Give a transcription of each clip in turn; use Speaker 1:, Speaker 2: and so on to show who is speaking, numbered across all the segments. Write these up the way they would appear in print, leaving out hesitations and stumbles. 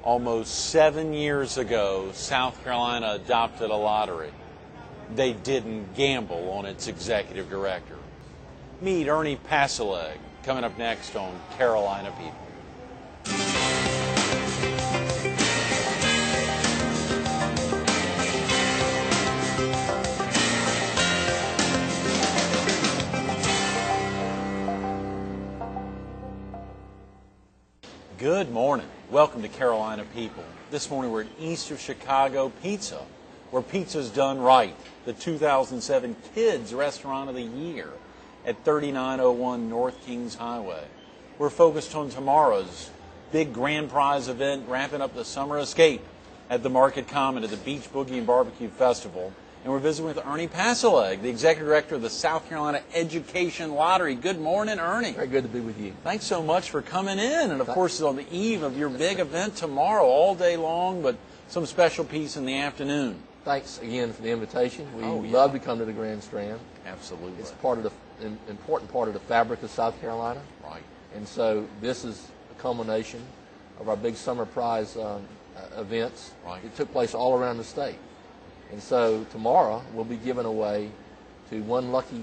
Speaker 1: Almost 7 years ago, South Carolina adopted a lottery. They didn't gamble on its executive director. Meet Ernie Passailaigue, coming up next on Carolina People. Good morning. Welcome to Carolina People. This morning we're at East of Chicago Pizza, where pizza's done right. The 2007 Kids Restaurant of the Year at 3901 North Kings Highway. We're focused on tomorrow's big grand prize event, wrapping up the summer escape at the Market Common at the Beach Boogie and Barbecue Festival. And we're visiting with Ernie Passailaigue, the Executive Director of the South Carolina Education Lottery. Good morning, Ernie.
Speaker 2: Very good to be with you.
Speaker 1: Thanks so much for coming in. And, of course, it's on the eve of your big event tomorrow, all day long, but some special piece in the afternoon.
Speaker 2: Thanks again for the invitation. We love to come to the Grand Strand.
Speaker 1: Absolutely.
Speaker 2: It's part of an important part of the fabric of South Carolina.
Speaker 1: Right.
Speaker 2: And so this is a culmination of our big summer prize events.
Speaker 1: Right.
Speaker 2: It took place all around the state. And so tomorrow we'll be giving away to one lucky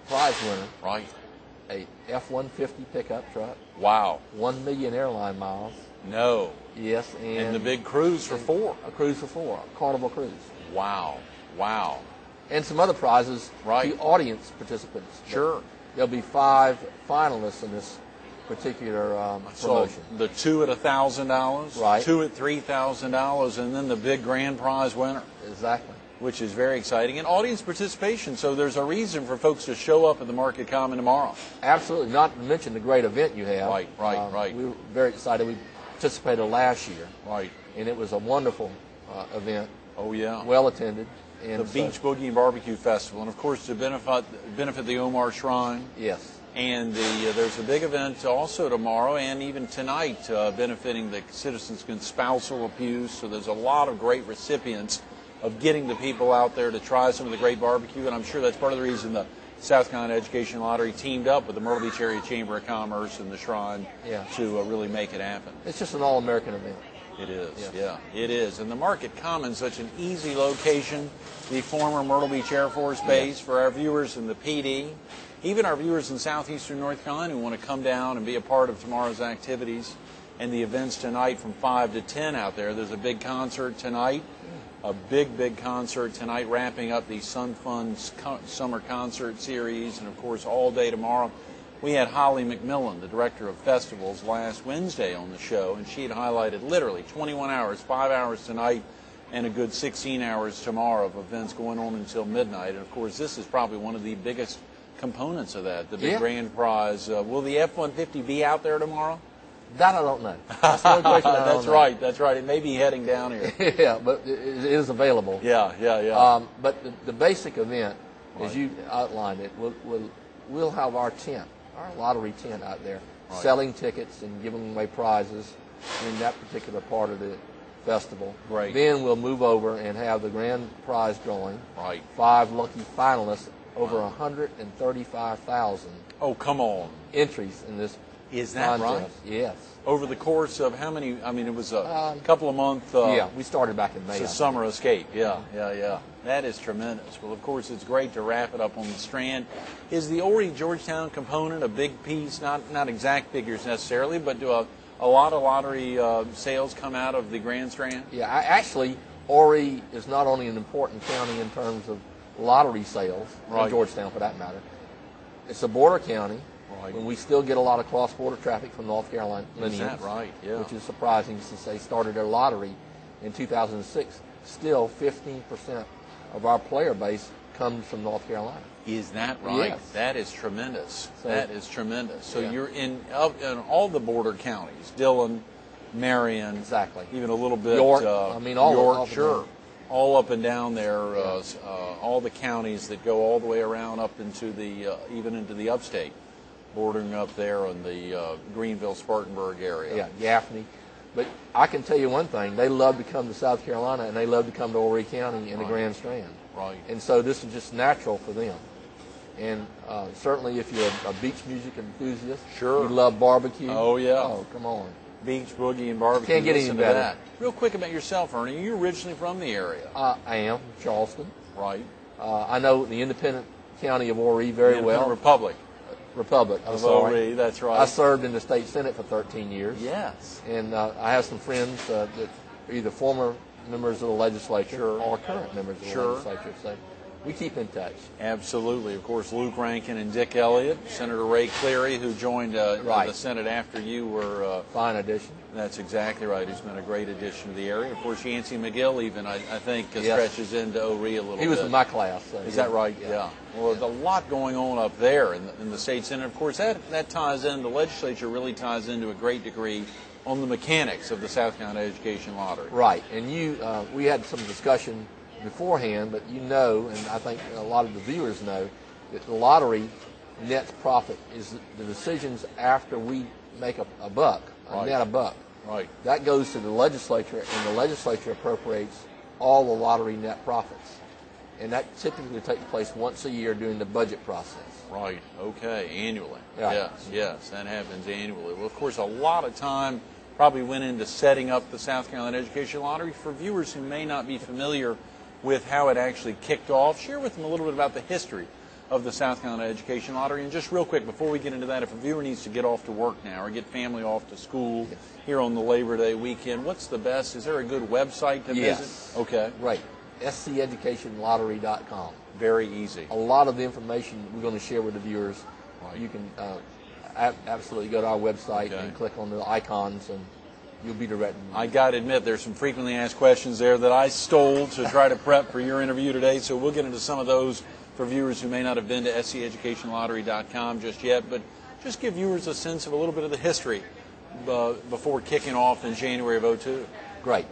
Speaker 2: prize winner.
Speaker 1: Right.
Speaker 2: A F-150 pickup truck.
Speaker 1: Wow.
Speaker 2: 1 million airline miles.
Speaker 1: No.
Speaker 2: Yes.
Speaker 1: And the big cruise for 4.
Speaker 2: A cruise for 4. A Carnival cruise.
Speaker 1: Wow. Wow.
Speaker 2: And some other prizes
Speaker 1: Right.
Speaker 2: to audience participants.
Speaker 1: Sure.
Speaker 2: There'll be 5 finalists in this particular promotion.
Speaker 1: So the 2 at $1,000,
Speaker 2: Right.
Speaker 1: 2 at $3,000, and then the big grand prize winner.
Speaker 2: Exactly.
Speaker 1: Which is very exciting. And audience participation, so there's a reason for folks to show up at the Market Common tomorrow.
Speaker 2: Absolutely. Not to mention the great event you have.
Speaker 1: Right.
Speaker 2: We were very excited. We participated last year.
Speaker 1: Right.
Speaker 2: And it was a wonderful event.
Speaker 1: Oh, yeah.
Speaker 2: Well attended. And
Speaker 1: the Beach Boogie and Barbecue Festival. And, of course, to benefit the Omar Shrine.
Speaker 2: Yes.
Speaker 1: And there's a big event also tomorrow and even tonight benefiting the Citizens Against Spousal Abuse. So there's a lot of great recipients of getting the people out there to try some of the great barbecue. And I'm sure that's part of the reason the South Carolina Education Lottery teamed up with the Myrtle Beach Area Chamber of Commerce and the Shrine to really make it happen.
Speaker 2: It's just an all-American event.
Speaker 1: It is,
Speaker 2: yes.
Speaker 1: Yeah, it is. And the Market Common, such an easy location, the former Myrtle Beach Air Force Base for our viewers in the PD, even our viewers in southeastern North Carolina who want to come down and be a part of tomorrow's activities and the events tonight from 5 to 10 out there. There's a big concert tonight, a big concert tonight, wrapping up the Sun Fun Summer Concert Series, and, of course, all day tomorrow. We had Holly McMillan, the Director of Festivals, last Wednesday on the show, and she had highlighted literally 21 hours, 5 hours tonight, and a good 16 hours tomorrow of events going on until midnight. And, of course, this is probably one of the biggest components of that, the big grand prize. Will the F-150 be out there tomorrow?
Speaker 2: That I don't know. That's the question I don't know.
Speaker 1: That's right. It may be heading down here.
Speaker 2: Yeah, but it is available.
Speaker 1: Yeah.
Speaker 2: But the basic event, as you outlined it, we'll have our tent, our lottery tent out there, selling tickets and giving away prizes in that particular part of the festival.
Speaker 1: Right.
Speaker 2: Then we'll move over and have the grand prize drawing.
Speaker 1: Right. 5
Speaker 2: lucky finalists, over 135,000.
Speaker 1: Oh, come on.
Speaker 2: Entries in this.
Speaker 1: Is that
Speaker 2: contest.
Speaker 1: right?
Speaker 2: Yes.
Speaker 1: Over the course of how many? I mean, it was a couple of months.
Speaker 2: We started back in May.
Speaker 1: It's a summer escape. Yeah. That is tremendous. Well, of course, it's great to wrap it up on the Strand. Is the Horry Georgetown component a big piece? Not exact figures necessarily, but do a lot of lottery sales come out of the Grand Strand?
Speaker 2: Yeah, actually, Horry is not only an important county in terms of lottery sales, in Georgetown for that matter. It's a border county.
Speaker 1: Right.
Speaker 2: When we still get a lot of cross-border traffic from North Carolina,
Speaker 1: is that right? Yeah.
Speaker 2: Which is surprising since they started their lottery in 2006. Still, 15% of our player base comes from North Carolina.
Speaker 1: Is that right?
Speaker 2: Yes.
Speaker 1: That is tremendous. That is tremendous. So
Speaker 2: Yeah.
Speaker 1: you're in all the border counties, Dillon, Marion,
Speaker 2: Exactly.
Speaker 1: even a little bit
Speaker 2: York,
Speaker 1: York,
Speaker 2: all
Speaker 1: sure. All up and down there, all the counties that go all the way around up into the even into the upstate, bordering up there in the Greenville, Spartanburg area.
Speaker 2: Yeah, Gaffney. But I can tell you one thing, they love to come to South Carolina and they love to come to Horry County in the Grand Strand.
Speaker 1: Right.
Speaker 2: And so this is just natural for them. And certainly if you're a beach music enthusiast,
Speaker 1: Sure.
Speaker 2: you love barbecue.
Speaker 1: Oh, yeah.
Speaker 2: Oh, come on.
Speaker 1: Beach Boogie and barbecue.
Speaker 2: Can't get any
Speaker 1: Listen to
Speaker 2: better.
Speaker 1: that. Real quick about yourself, Ernie. You're originally from the area.
Speaker 2: I am from Charleston.
Speaker 1: Right.
Speaker 2: I know the independent county of Horry very well.
Speaker 1: Republic
Speaker 2: I'm
Speaker 1: of
Speaker 2: sorry.
Speaker 1: Horry, that's right.
Speaker 2: I served in the state senate for 13 years.
Speaker 1: Yes.
Speaker 2: And I have some friends that are either former members of the legislature
Speaker 1: Sure.
Speaker 2: or current members of the
Speaker 1: Sure.
Speaker 2: legislature. So we keep in touch.
Speaker 1: Absolutely. Of course, Luke Rankin and Dick Elliott, Senator Ray Cleary, who joined
Speaker 2: Right.
Speaker 1: the Senate after you were.
Speaker 2: Fine addition.
Speaker 1: That's exactly right. He's been a great addition to the area. Of course, Yancey McGill even, I think,
Speaker 2: Yes.
Speaker 1: stretches into O'Ree a little bit.
Speaker 2: He was in my class. So
Speaker 1: Is that right? Yeah. Well, there's a lot going on up there in the state Senate. Of course, that ties in, the legislature really ties into a great degree on the mechanics of the South Carolina Education Lottery.
Speaker 2: Right. And we had some discussion beforehand, but you know, and I think a lot of the viewers know, that the lottery net profit is the decisions after we make a buck,
Speaker 1: Right.
Speaker 2: net a buck.
Speaker 1: Right.
Speaker 2: That goes to the legislature, and the legislature appropriates all the lottery net profits. And that typically takes place once a year during the budget process.
Speaker 1: Right. Okay. Annually.
Speaker 2: Yeah.
Speaker 1: Yes. That happens annually. Well, of course, a lot of time probably went into setting up the South Carolina Education Lottery. For viewers who may not be familiar with how it actually kicked off, share with them a little bit about the history of the South Carolina Education Lottery. And just real quick, before we get into that, if a viewer needs to get off to work now or get family off to school here on the Labor Day weekend, what's the best? Is there a good website to
Speaker 2: Yes.
Speaker 1: visit? Okay.
Speaker 2: Right. SCEducationLottery.com.
Speaker 1: Very easy.
Speaker 2: A lot of the information we're going to share with the viewers.
Speaker 1: Right.
Speaker 2: You can absolutely go to our website
Speaker 1: Okay.
Speaker 2: and click on the icons, and you'll be directed.
Speaker 1: I got to admit, there's some frequently asked questions there that I stole to try to prep for your interview today, so we'll get into some of those for viewers who may not have been to SCEducationLottery.com just yet, but just give viewers a sense of a little bit of the history before kicking off in January of '02.
Speaker 2: Great.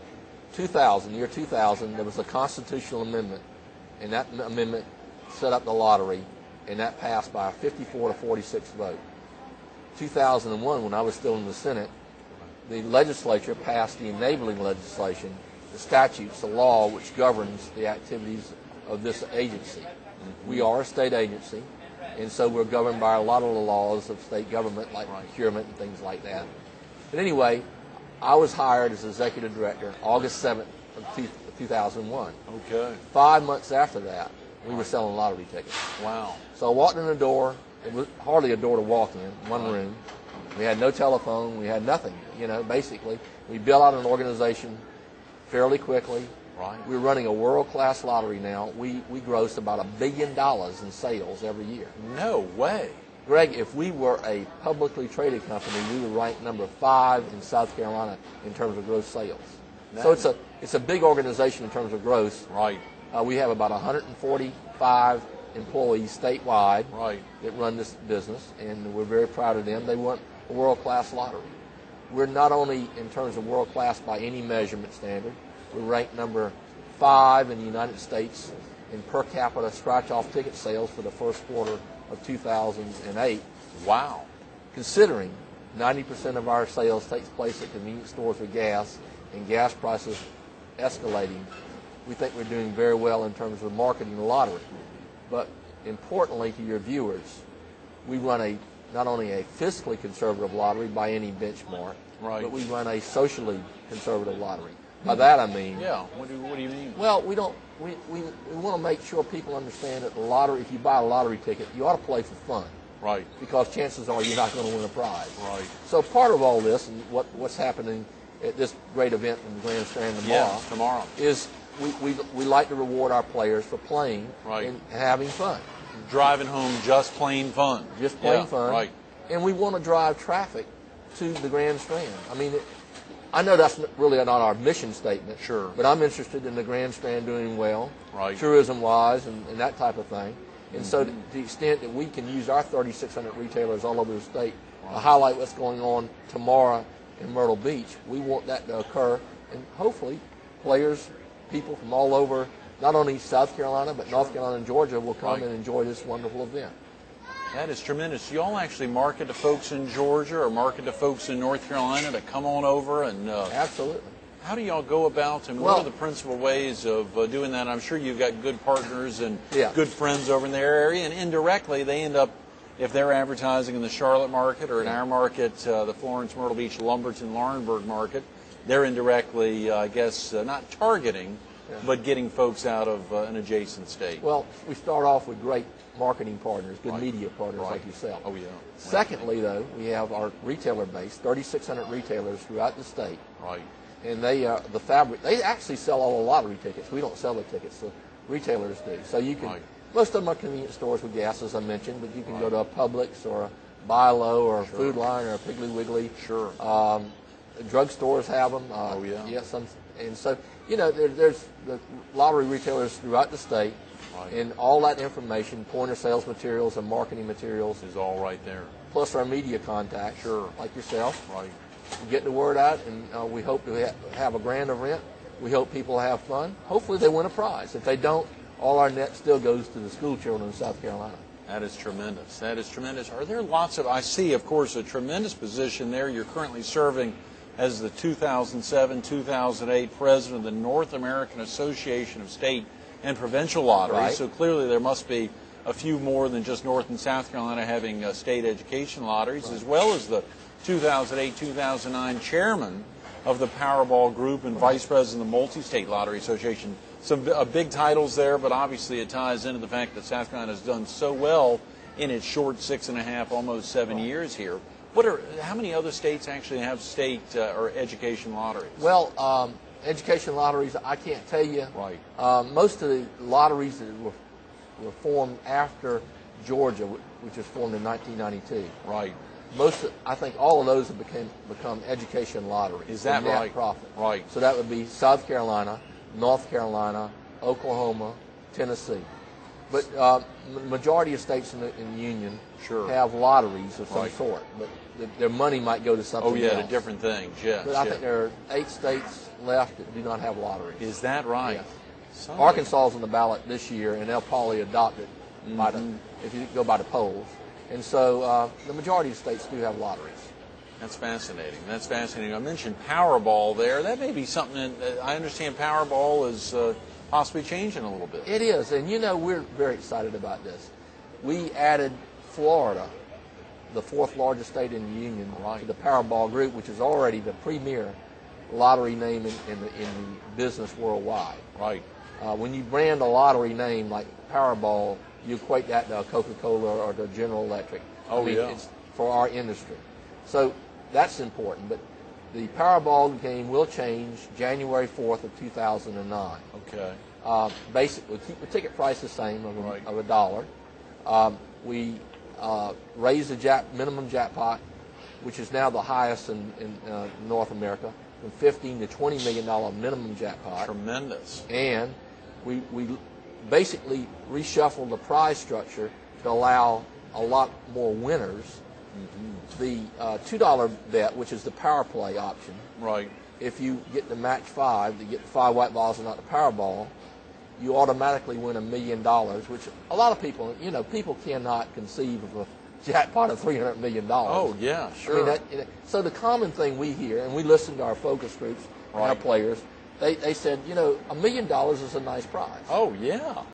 Speaker 2: Year 2000, there was a constitutional amendment, and that amendment set up the lottery, and that passed by a 54 to 46 vote. 2001, when I was still in the Senate, the legislature passed the enabling legislation, the statutes, the law which governs the activities of this agency. We are a state agency, and so we're governed by a lot of the laws of state government, like procurement and things like that. But anyway, I was hired as executive director August 7th of 2001.
Speaker 1: Okay.
Speaker 2: 5 months after that, we were selling lottery tickets.
Speaker 1: Wow.
Speaker 2: So I walked in the door. It was hardly a door to walk in, one room. We had no telephone. We had nothing, basically. We built out an organization fairly quickly.
Speaker 1: Right.
Speaker 2: We're running a world-class lottery now. We gross about $1 billion in sales every year.
Speaker 1: No way.
Speaker 2: Greg, if we were a publicly traded company, we would rank number 5 in South Carolina in terms of gross sales. So it's a big organization in terms of gross.
Speaker 1: Right.
Speaker 2: We have about 145 employees statewide
Speaker 1: Right.
Speaker 2: that run this business, and we're very proud of them. They want a world-class lottery. We're not only in terms of world-class by any measurement standard, we're ranked number 5 in the United States in per capita scratch-off ticket sales for the first quarter of 2008.
Speaker 1: Wow.
Speaker 2: Considering 90% of our sales takes place at convenience stores with gas, and gas prices escalating, we think we're doing very well in terms of marketing the lottery. But importantly to your viewers, we run not only a fiscally conservative lottery by any benchmark,
Speaker 1: Right.
Speaker 2: but we run a socially conservative lottery. By that I mean,
Speaker 1: Yeah. What do you mean?
Speaker 2: well, we want to make sure people understand that the lottery, if you buy a lottery ticket, you ought to play for fun,
Speaker 1: Right.
Speaker 2: because chances are you're not going to win a prize.
Speaker 1: Right.
Speaker 2: So part of all this, and what's happening at this great event in the Grand Strand
Speaker 1: Tomorrow.
Speaker 2: is we like to reward our players for playing
Speaker 1: Right.
Speaker 2: and having fun.
Speaker 1: Driving home just plain fun.
Speaker 2: Just plain
Speaker 1: Yeah,
Speaker 2: fun.
Speaker 1: Right.
Speaker 2: And we want to drive traffic to the Grand Strand. I mean, I know that's really not our mission statement.
Speaker 1: Sure.
Speaker 2: But I'm interested in the Grand Strand doing well,
Speaker 1: Right.
Speaker 2: tourism-wise and that type of thing. And so to the extent that we can use our 3,600 retailers all over the state to highlight what's going on tomorrow in Myrtle Beach, we want that to occur. And hopefully players, people from all over, not only South Carolina, but North Carolina and Georgia will come
Speaker 1: Right.
Speaker 2: and enjoy this wonderful event.
Speaker 1: That is tremendous. Do you all actually market to folks in Georgia or market to folks in North Carolina to come on over? And
Speaker 2: Absolutely.
Speaker 1: how do y'all go about, and what
Speaker 2: Well-
Speaker 1: are the principal ways of doing that? I'm sure you've got good partners and
Speaker 2: Yeah.
Speaker 1: good friends over in their area, and indirectly they end up if they're advertising in the Charlotte market or in our market, the Florence, Myrtle Beach, Lumberton, Laurinburg market, they're indirectly, I guess, not targeting, but getting folks out of an adjacent state.
Speaker 2: Well, we start off with great marketing partners, good media partners like yourself.
Speaker 1: Oh, yeah.
Speaker 2: Secondly, though, we have our retailer base, 3,600 retailers throughout the state.
Speaker 1: Right.
Speaker 2: And they they actually sell all the lottery tickets. We don't sell the tickets, the retailers do. So you can, most of them are convenience stores with gas, as I mentioned, but you can go to a Publix or a Buy Low or a Food Line or a Piggly Wiggly.
Speaker 1: Sure.
Speaker 2: Drugstores have them.
Speaker 1: Oh, yeah.
Speaker 2: Yes, and so, you know, there's the lottery retailers throughout the state, and all that information, point of sales materials and marketing materials,
Speaker 1: is all right there.
Speaker 2: Plus our media contacts, like yourself.
Speaker 1: Right.
Speaker 2: Get the word out, and we hope to have a grand event. We hope people have fun. Hopefully they win a prize. If they don't, all our net still goes to the school children in South Carolina.
Speaker 1: That is tremendous. That is tremendous. Are there lots of, I see, of course, a tremendous position there. You're currently serving as the 2007-2008 president of the North American Association of State and Provincial Lotteries.
Speaker 2: Right.
Speaker 1: So clearly there must be a few more than just North and South Carolina having state education lotteries, as well as the 2008-2009 chairman of the Powerball Group and vice president of the Multi-State Lottery Association. Some big titles there, but obviously it ties into the fact that South Carolina has done so well in its short 6.5, almost 7 years here. How many other states actually have state or education lotteries?
Speaker 2: Well, education lotteries, I can't tell you.
Speaker 1: Right.
Speaker 2: Most of the lotteries that were formed after Georgia, which was formed in 1992.
Speaker 1: Right.
Speaker 2: I think all of those have become education lotteries.
Speaker 1: Is that
Speaker 2: net
Speaker 1: right?
Speaker 2: Profit.
Speaker 1: Right.
Speaker 2: So that would be South Carolina, North Carolina, Oklahoma, Tennessee. But majority of states in the Union have lotteries of some sort, but their money might go to something else.
Speaker 1: To different things, yes.
Speaker 2: But I think there are 8 states left that do not have lotteries.
Speaker 1: Is that right?
Speaker 2: Yeah. Arkansas is on the ballot this year, and they'll probably adopt it if you go by the polls. And so the majority of states do have lotteries.
Speaker 1: That's fascinating. That's fascinating. I mentioned Powerball there. That may be something that I understand Powerball is possibly changing a little bit.
Speaker 2: It is, and you know, we're very excited about this. We added Florida, the 4th largest state in the Union, to the Powerball Group, which is already the premier lottery name in the business worldwide.
Speaker 1: Right.
Speaker 2: When you brand a lottery name like Powerball, you equate that to Coca-Cola or to General Electric. It's for our industry. So that's important. But the Powerball game will change January 4th of 2009.
Speaker 1: Okay.
Speaker 2: Basically, keep the ticket price the same of $1. We raise the minimum jackpot, which is now the highest in North America, from $15 to $20 million minimum jackpot.
Speaker 1: Tremendous. And
Speaker 2: we basically reshuffle the prize structure to allow a lot more winners. The $2 bet, which is the power play option.
Speaker 1: Right.
Speaker 2: If you get the match 5, to get the 5 white balls and not the Powerball, you automatically win $1 million, which a lot of people, people cannot conceive of a jackpot of $300 million.
Speaker 1: Oh, yeah, sure.
Speaker 2: I mean, so the common thing we hear, and we listen to our focus groups, our players, they said, $1 million is a nice prize.
Speaker 1: Oh, yeah.